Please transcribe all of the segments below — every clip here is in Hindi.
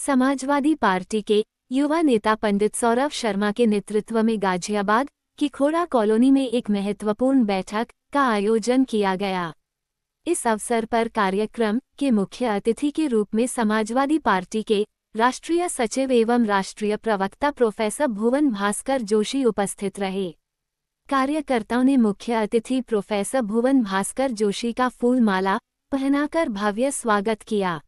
समाजवादी पार्टी के युवा नेता पंडित सौरभ शर्मा के नेतृत्व में गाजियाबाद की खोड़ा कॉलोनी में एक महत्वपूर्ण बैठक का आयोजन किया गया। इस अवसर पर कार्यक्रम के मुख्य अतिथि के रूप में समाजवादी पार्टी के राष्ट्रीय सचिव एवं राष्ट्रीय प्रवक्ता प्रोफेसर भुवन भास्कर जोशी उपस्थित रहे। कार्यकर्ताओं ने मुख्य अतिथि प्रोफेसर भुवन भास्कर जोशी का फूल माला पहनाकर भव्य स्वागत किया।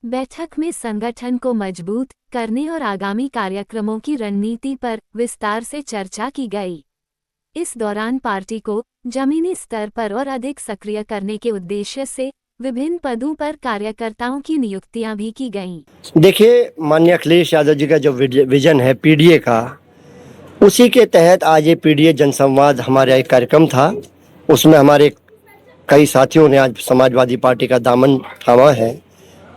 बैठक में संगठन को मजबूत करने और आगामी कार्यक्रमों की रणनीति पर विस्तार से चर्चा की गई। इस दौरान पार्टी को जमीनी स्तर पर और अधिक सक्रिय करने के उद्देश्य से विभिन्न पदों पर कार्यकर्ताओं की नियुक्तियां भी की गईं। देखिए, माननीय अखिलेश यादव जी का जो विजन है पीडीए का, उसी के तहत आज ये पीडीए जनसंवाद हमारा एक कार्यक्रम था। उसमें हमारे कई साथियों ने आज समाजवादी पार्टी का दामन थामा है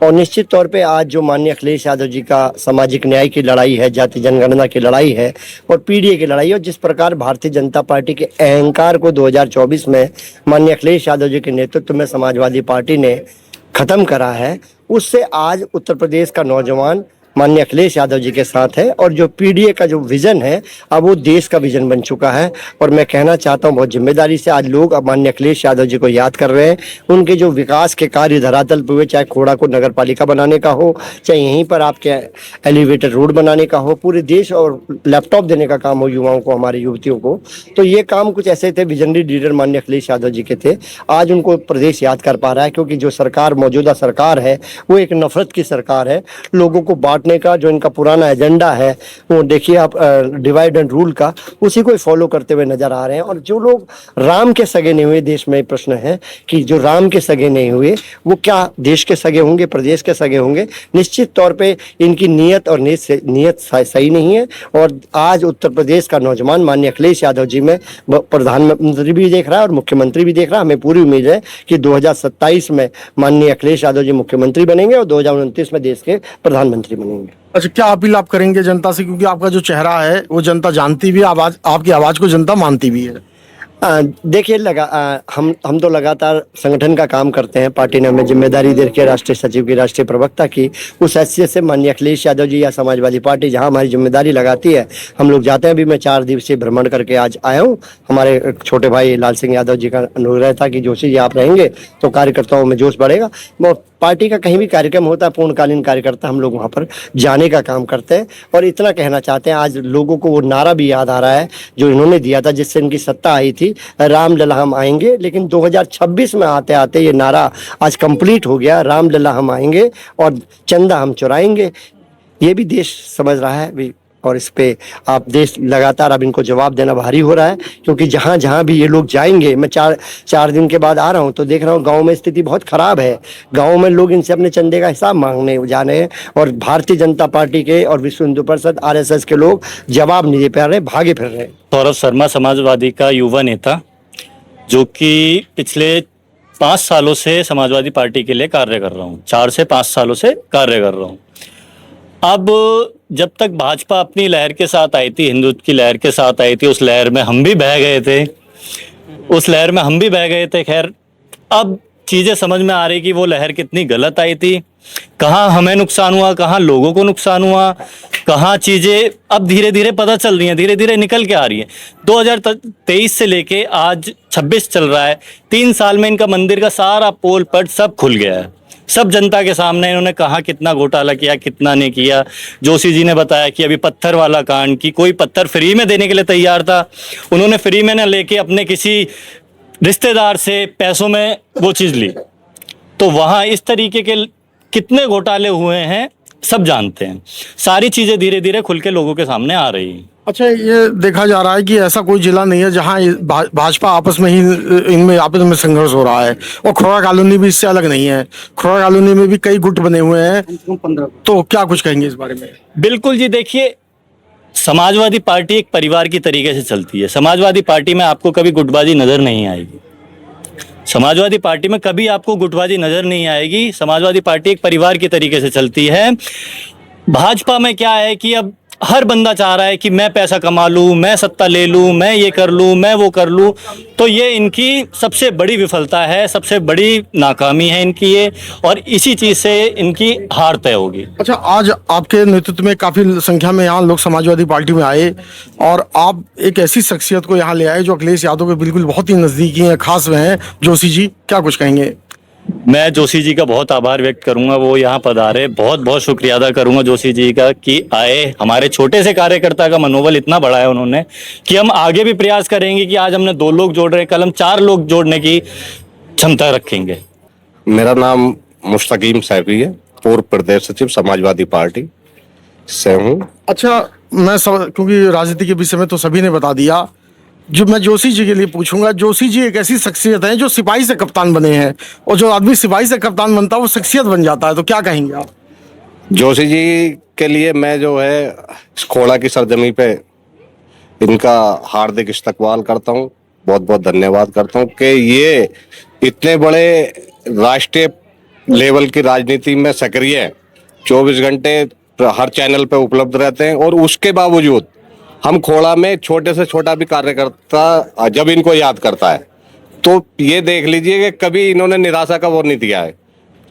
और निश्चित तौर पे आज जो माननीय अखिलेश यादव जी का सामाजिक न्याय की लड़ाई है, जाति जनगणना की लड़ाई है और पीडीए की लड़ाई है, और जिस प्रकार भारतीय जनता पार्टी के अहंकार को 2024 में माननीय अखिलेश यादव जी के नेतृत्व में समाजवादी पार्टी ने खत्म करा है, उससे आज उत्तर प्रदेश का नौजवान माननीय अखिलेश यादव जी के साथ है और जो पीडीए का जो विजन है अब वो देश का विजन बन चुका है। और मैं कहना चाहता हूँ बहुत जिम्मेदारी से आज लोग अब माननीय अखिलेश यादव जी को याद कर रहे हैं। उनके जो विकास के कार्य धरातल पर हुए, चाहे खोड़ा को नगर पालिका बनाने का हो, चाहे यहीं पर आपके एलिवेटेड रोड बनाने का हो, पूरे देश और लैपटॉप देने का काम हो युवाओं को, हमारे युवतियों को, तो ये काम कुछ ऐसे थे विजनरी लीडर माननीय अखिलेश यादव जी के थे। आज उनको प्रदेश याद कर पा रहा है क्योंकि जो सरकार मौजूदा सरकार है वो एक नफरत की सरकार है। लोगों को का जो इनका पुराना एजेंडा है वो देखिए आप, डिवाइड एंड रूल का, उसी को फॉलो करते हुए नजर आ रहे हैं। और जो लोग राम के सगे नहीं हुए, देश में प्रश्न है कि जो राम के सगे नहीं हुए वो क्या देश के सगे होंगे, प्रदेश के सगे होंगे? निश्चित तौर पे इनकी नीयत और नीयत सही नहीं है। और आज उत्तर प्रदेश का नौजवान माननीय अखिलेश यादव जी में प्रधानमंत्री भी देख रहा है और मुख्यमंत्री भी देख रहा है। हमें पूरी उम्मीद है कि 2027 में माननीय अखिलेश यादव जी मुख्यमंत्री बनेंगे और 2029 में देश के प्रधानमंत्री बनेंगे। अच्छा, क्या अपील आप करेंगे जनता से, क्योंकि आपका जो चेहरा है वो जनता जानती भी है, आवाज आपकी आवाज को जनता मानती भी है? देखिए, हम तो लगातार संगठन का काम करते हैं। पार्टी ने हमें जिम्मेदारी दे रखी है राष्ट्रीय सचिव की, राष्ट्रीय प्रवक्ता की। उस हैसियत से माननीय अखिलेश यादव जी या समाजवादी पार्टी जहां हमारी जिम्मेदारी लगाती है हम लोग जाते हैं। अभी मैं 4 दिवसीय भ्रमण करके आज आया हूं। हमारे छोटे भाई लाल सिंह यादव जी का अनुरोध था कि जोशी जी आप रहेंगे तो कार्यकर्ताओं में जोश बढ़ेगा। पार्टी का कहीं भी कार्यक्रम होता है, पूर्णकालीन कार्यकर्ता हम लोग वहाँ पर जाने का काम करते हैं। और इतना कहना चाहते हैं, आज लोगों को वो नारा भी याद आ रहा है जो इन्होंने दिया था जिससे इनकी सत्ता आई थी, रामलला हम आएंगे। लेकिन 2026 में आते आते ये नारा आज कंप्लीट हो गया, रामलला हम आएंगे और चंदा हम चुराएंगे। ये भी देश समझ रहा है भी, और इस पे आप देश लगातार अब इनको जवाब देना भारी हो रहा है क्योंकि जहाँ जहाँ भी ये लोग जाएंगे, मैं चार दिन के बाद आ रहा हूँ तो देख रहा हूँ गांव में स्थिति बहुत खराब है। गांव में लोग इनसे अपने चंदे का हिसाब मांगने जा रहे हैं और भारतीय जनता पार्टी के और विश्व हिंदू परिषद आरएसएस के लोग जवाब नहीं दे पा रहे, भागे फिर रहे। सौरभ शर्मा समाजवादी का युवा नेता, जो कि पिछले 5 सालों से समाजवादी पार्टी के लिए कार्य कर रहा हूँ, 4 से 5 सालों से कार्य कर रहा हूँ। अब जब तक भाजपा अपनी लहर के साथ आई थी, हिंदुत्व की लहर के साथ आई थी, उस लहर में हम भी बह गए थे। खैर, अब चीज़ें समझ में आ रही कि वो लहर कितनी गलत आई थी, कहाँ हमें नुकसान हुआ, कहाँ लोगों को नुकसान हुआ, कहाँ चीज़ें अब धीरे धीरे पता चल रही हैं, धीरे धीरे निकल के आ रही हैं। 2023 से लेके आज 26 चल रहा है, 3 साल में इनका मंदिर का सारा पोल पट सब खुल गया है। सब जनता के सामने इन्होंने कहा कितना घोटाला किया, कितना नहीं किया। जोशी जी ने बताया कि अभी पत्थर वाला कांड, की कोई पत्थर फ्री में देने के लिए तैयार था, उन्होंने फ्री में ना लेके अपने किसी रिश्तेदार से पैसों में वो चीज़ ली। तो वहाँ इस तरीके के कितने घोटाले हुए हैं सब जानते हैं। सारी चीज़ें धीरे धीरे खुल के लोगों के सामने आ रही हैं। अच्छा, ये देखा जा रहा है कि ऐसा कोई जिला नहीं है जहां भाजपा आपस में ही इनमें आपस में संघर्ष हो रहा है, और खोड़ा कॉलोनी भी इससे अलग नहीं है। खोड़ा कॉलोनी में भी कई गुट बने हुए हैं, तो क्या कुछ कहेंगे इस बारे में? बिल्कुल जी, देखिए, समाजवादी पार्टी एक परिवार की तरीके से चलती है। समाजवादी पार्टी में आपको कभी गुटबाजी नजर नहीं आएगी। समाजवादी पार्टी में कभी आपको गुटबाजी नजर नहीं आएगी। समाजवादी पार्टी एक परिवार की तरीके से चलती है। भाजपा में क्या है कि अब हर बंदा चाह रहा है कि मैं पैसा कमा लूं, मैं सत्ता ले लूं, मैं ये कर लूं, मैं वो कर लूं। तो ये इनकी सबसे बड़ी विफलता है, सबसे बड़ी नाकामी है इनकी ये, और इसी चीज से इनकी हार तय होगी। अच्छा, आज आपके नेतृत्व में काफी संख्या में यहाँ लोग समाजवादी पार्टी में आए और आप एक ऐसी शख्सियत को यहाँ ले आए जो अखिलेश यादव के बिल्कुल बहुत ही नजदीकी हैं, खास में हैं, जोशी जी, क्या कुछ कहेंगे? मैं जोशी जी का बहुत आभार व्यक्त करूंगा, वो यहाँ पधारे, बहुत बहुत शुक्रिया अदा करूंगा जोशी जी का कि आए। हमारे छोटे से कार्यकर्ता का मनोबल इतना बढ़ाया उन्होंने कि हम आगे भी प्रयास करेंगे कि आज हमने 2 लोग जोड़ रहे हैं, कल हम 4 लोग जोड़ने की क्षमता रखेंगे। मेरा नाम मुस्तकीम सैफी है, पूर्व प्रदेश सचिव समाजवादी पार्टी से हूँ। अच्छा, क्योंकि राजनीति के विषय में तो सभी ने बता दिया, जो मैं जोशी जी के लिए पूछूंगा, जोशी जी एक ऐसी शख्सियत है जो सिपाही से कप्तान बने हैं, और जो आदमी सिपाही से कप्तान बनता है वो शख्सियत बन जाता है, तो क्या कहेंगे आप? जोशी जी के लिए मैं जो है इस खोड़ा की सरजमी पे इनका हार्दिक इस्तकबाल करता हूँ, बहुत बहुत धन्यवाद करता हूँ कि ये इतने बड़े राष्ट्रीय लेवल की राजनीति में सक्रिय है, 24 घंटे हर चैनल पे उपलब्ध रहते हैं, और उसके बावजूद हम खोड़ा में छोटे से छोटा भी कार्यकर्ता जब इनको याद करता है तो ये देख लीजिए कि कभी इन्होंने निराशा का वो नहीं दिया है।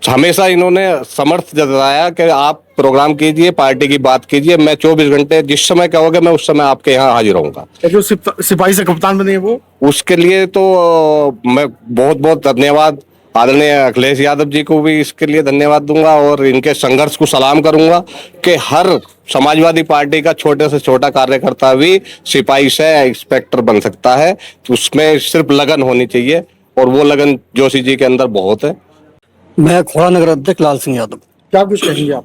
हमेशा इन्होंने समर्थ जताया कि आप प्रोग्राम कीजिए, पार्टी की बात कीजिए, मैं 24 घंटे जिस समय कहोगे मैं उस समय आपके यहाँ हाजिर रहूंगा। जो सिपाही से कप्तान बने हैं वो, उसके लिए तो मैं बहुत बहुत धन्यवाद आदरणीय अखिलेश यादव जी को भी इसके लिए धन्यवाद दूंगा, और इनके संघर्ष को सलाम करूंगा कि हर समाजवादी पार्टी का छोटे से छोटा कार्यकर्ता भी सिपाही से इंस्पेक्टर बन सकता है, तो उसमें सिर्फ लगन होनी चाहिए, और वो लगन जोशी जी के अंदर बहुत है। मैं खोड़ा नगर अध्यक्ष लाल सिंह यादव। क्या कुछ कहेंगे आप?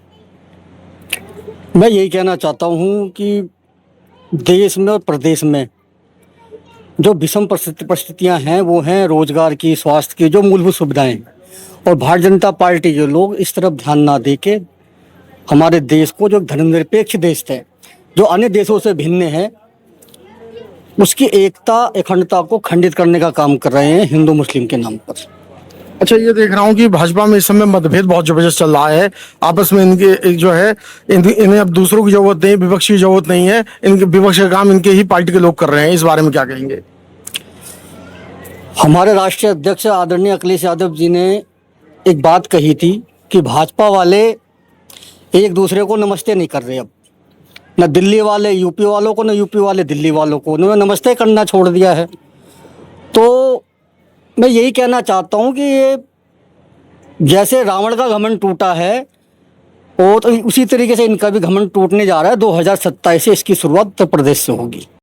मैं यही कहना चाहता हूँ कि देश में और प्रदेश में जो विषम परिस्थितियाँ हैं वो हैं रोजगार की, स्वास्थ्य की, जो मूलभूत सुविधाएं, और भारतीय जनता पार्टी के लोग इस तरफ ध्यान ना दे के हमारे देश को, जो धर्मनिरपेक्ष देश है, जो अन्य देशों से भिन्न है, उसकी एकता अखंडता को खंडित करने का काम कर रहे हैं हिंदू मुस्लिम के नाम पर। अच्छा, ये देख रहा हूँ कि भाजपा में इस समय मतभेद बहुत जबरदस्त चल रहा है आपस में, इनके जो है इन्हें अब दूसरों की जरूरत नहीं, विपक्ष की जरूरत नहीं है, इनके विपक्ष का काम इनके ही पार्टी के लोग कर रहे हैं, इस बारे में क्या कहेंगे? हमारे राष्ट्रीय अध्यक्ष आदरणीय अखिलेश यादव जी ने एक बात कही थी कि भाजपा वाले एक दूसरे को नमस्ते नहीं कर रहे, अब न दिल्ली वाले यूपी वालों को, न यूपी वाले दिल्ली वालों को, उन्होंने नमस्ते करना छोड़ दिया है। तो मैं यही कहना चाहता हूँ कि ये जैसे रावण का घमंड टूटा है, और तो उसी तरीके से इनका भी घमंड टूटने जा रहा है। 2027 से इसकी शुरुआत उत्तर प्रदेश से होगी।